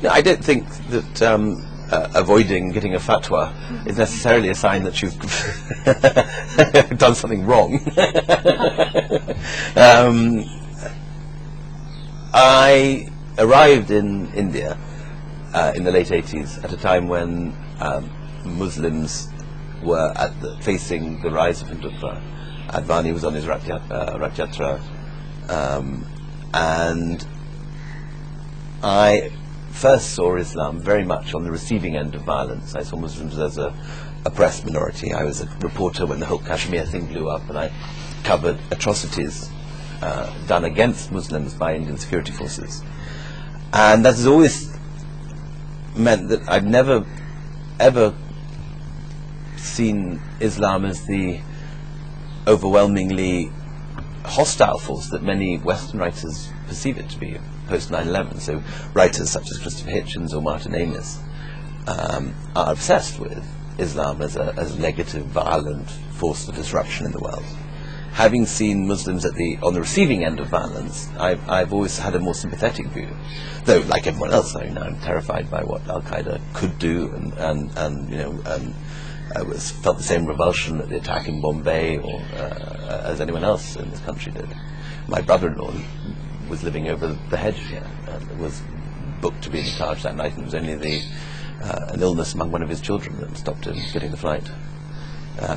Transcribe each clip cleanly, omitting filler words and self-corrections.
No, I don't think that avoiding getting a fatwa is necessarily a sign that you've done something wrong. I arrived in India in the late 80s at a time when Muslims were facing the rise of Hindutva. Advani was on his Rath Yatra, and I first saw Islam very much on the receiving end of violence. I saw Muslims as a oppressed minority. I was a reporter when the whole Kashmir thing blew up, and I covered atrocities done against Muslims by Indian security forces. And that has always meant that I've never ever seen Islam as the overwhelmingly hostile force that many Western writers perceive it to be post 9/11. So writers such as Christopher Hitchens or Martin Amis are obsessed with Islam as a negative, violent force for disruption in the world. Having seen Muslims on the receiving end of violence, I've always had a more sympathetic view. Though, like everyone else, I'm terrified by what Al Qaeda could do, and I felt the same revulsion at the attack in Bombay as anyone else in this country did. My brother-in-law was living over the hedge here and was booked to be in the Taj that night, and it was only an illness among one of his children that stopped him getting the flight,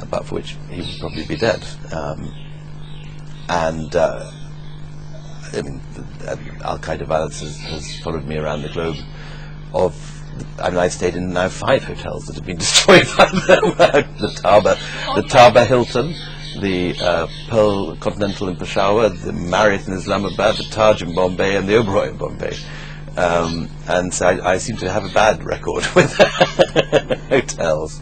but for which he would probably be dead. Al Qaeda violence has followed me around the globe. I've stayed in now 5 hotels that have been destroyed by them. the Taba Hilton, the Pearl Continental in Peshawar, the Marriott in Islamabad, the Taj in Bombay, and the Oberoi in Bombay. And so I seem to have a bad record with hotels.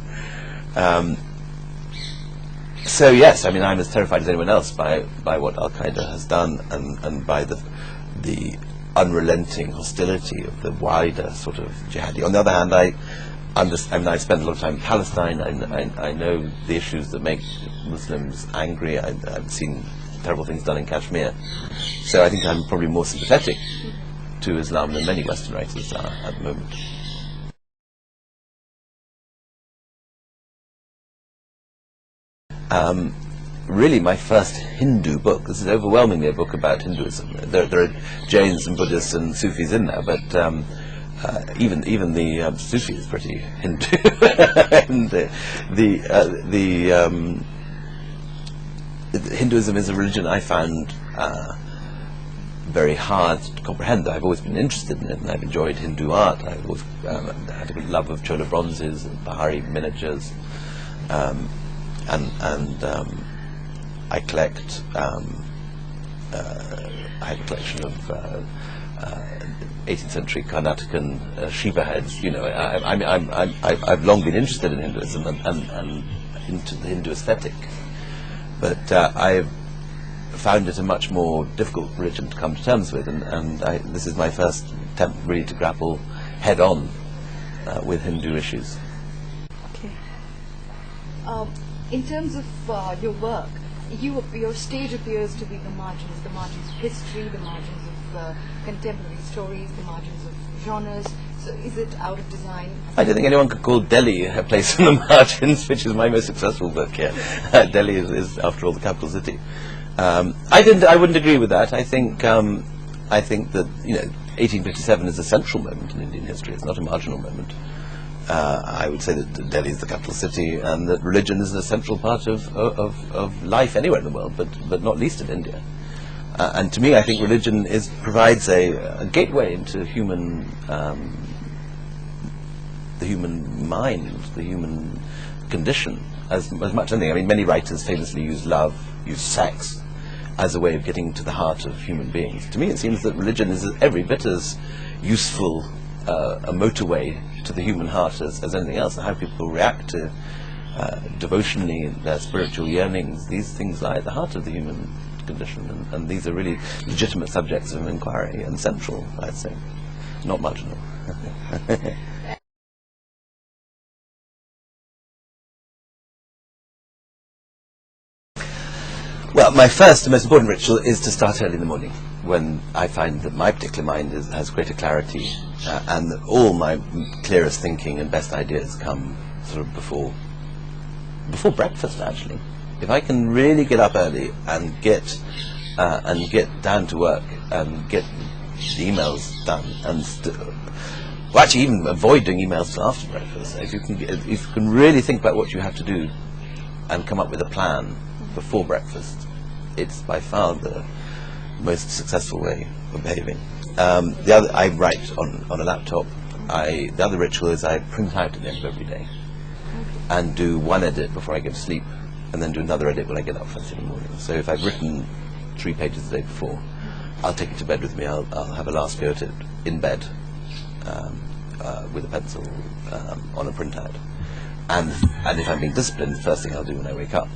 So yes, I'm as terrified as anyone else by what Al Qaeda has done, and by the unrelenting hostility of the wider sort of jihadi. On the other hand, I spent a lot of time in Palestine. I know the issues that make Muslims angry. I've seen terrible things done in Kashmir. So I think I'm probably more sympathetic to Islam than many Western writers are at the moment. Really, my first Hindu book. This is overwhelmingly a book about Hinduism. There are Jains and Buddhists and Sufis in there, but even the Sufi is pretty Hindu. And Hinduism is a religion I found very hard to comprehend. I've always been interested in it, and I've enjoyed Hindu art. I've always had a love of Chola bronzes and Bahari miniatures, and I collect. I have a collection of 18th century Karnatakan Shiva heads. I've long been interested in Hinduism and into the Hindu aesthetic, but I've found it a much more difficult religion to come to terms with, and this is my first attempt really to grapple head on with Hindu issues. Okay. In terms of your work, your stage appears to be the margins of history, the margins of contemporary stories, the margins of genres. So is it out of design? I don't think anyone could call Delhi a place on the margins, which is my most successful book here. Delhi is, after all, the capital city. I wouldn't agree with that. I think that 1857 is a central moment in Indian history. It's not a marginal moment. I would say that Delhi is the capital city, and that religion is an essential part of life anywhere in the world, but not least in India. And to me, I think religion provides a gateway into the human mind, the human condition, as much as anything. Many writers famously use sex as a way of getting to the heart of human beings. To me, it seems that religion is every bit as useful a motorway to the human heart as anything else, and how people react to devotionally their spiritual yearnings. These things lie at the heart of the human condition, and these are really legitimate subjects of inquiry and central, I'd say, not marginal. Well, my first and most important ritual is to start early in the morning. when I find that my particular mind has greater clarity, and that all my clearest thinking and best ideas come sort of before breakfast. Actually, if I can really get up early and get down to work and get the emails done, and well, actually even avoid doing emails till after breakfast. If you can really think about what you have to do and come up with a plan before breakfast, it's by far the most successful way of behaving. I write on a laptop. The other ritual is I print out at the end of every day and do one edit before I go to sleep, and then do another edit when I get up first thing in the morning. So if I've written 3 pages the day before, I'll take it to bed with me. I'll have a last go at it in bed with a pencil on a printout. And if I'm being disciplined, the first thing I'll do when I wake up,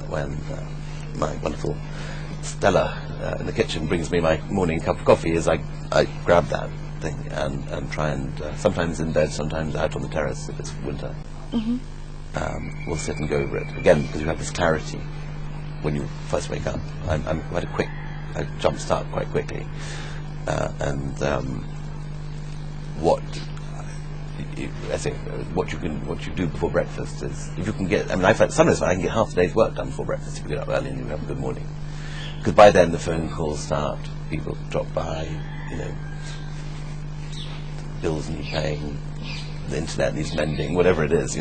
when my wonderful Stella in the kitchen brings me my morning cup of coffee, is I grab that thing and try and, sometimes in bed, sometimes out on the terrace if it's winter, we'll sit and go over it. Again, because you have this clarity when you first wake up. I'm quite a quick, I jump start quite quickly. What you do before breakfast is, if you can get, I find sometimes I can get half the day's work done before breakfast if you get up early and you have a good morning. Because by then the phone calls start, people drop by, bills need paying, the internet needs mending, whatever it is,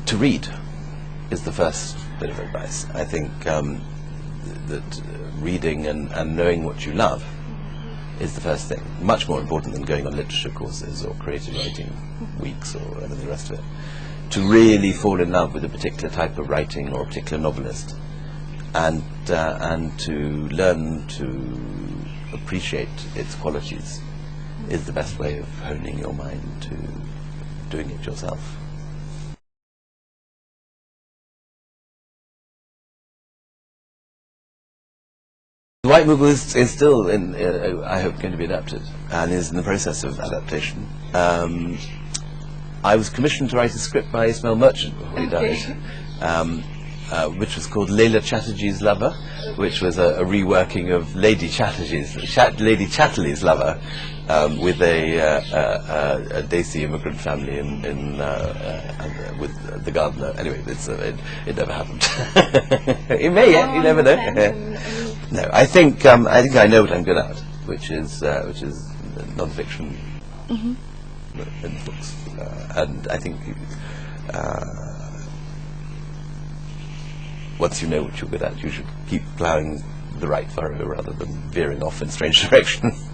To read is the first bit of advice. I think that reading and knowing what you love is the first thing. Much more important than going on literature courses or creative writing weeks or anything the rest of it. To really fall in love with a particular type of writing or a particular novelist, and to learn to appreciate its qualities is the best way of honing your mind to doing it yourself. The White Mughal is still, I hope, going to be adapted, and is in the process of adaptation. I was commissioned to write a script by Ismail Merchant before he died, which was called Leila Chatterjee's Lover, which was a reworking of Lady Chatterley's Lover, with a Desi immigrant family with the gardener. Anyway, it never happened. It may yet. You never know. No, I think I know what I'm good at, which is non-fiction in the books, and I think once you know what you're good at, you should keep ploughing the right furrow rather than veering off in strange directions.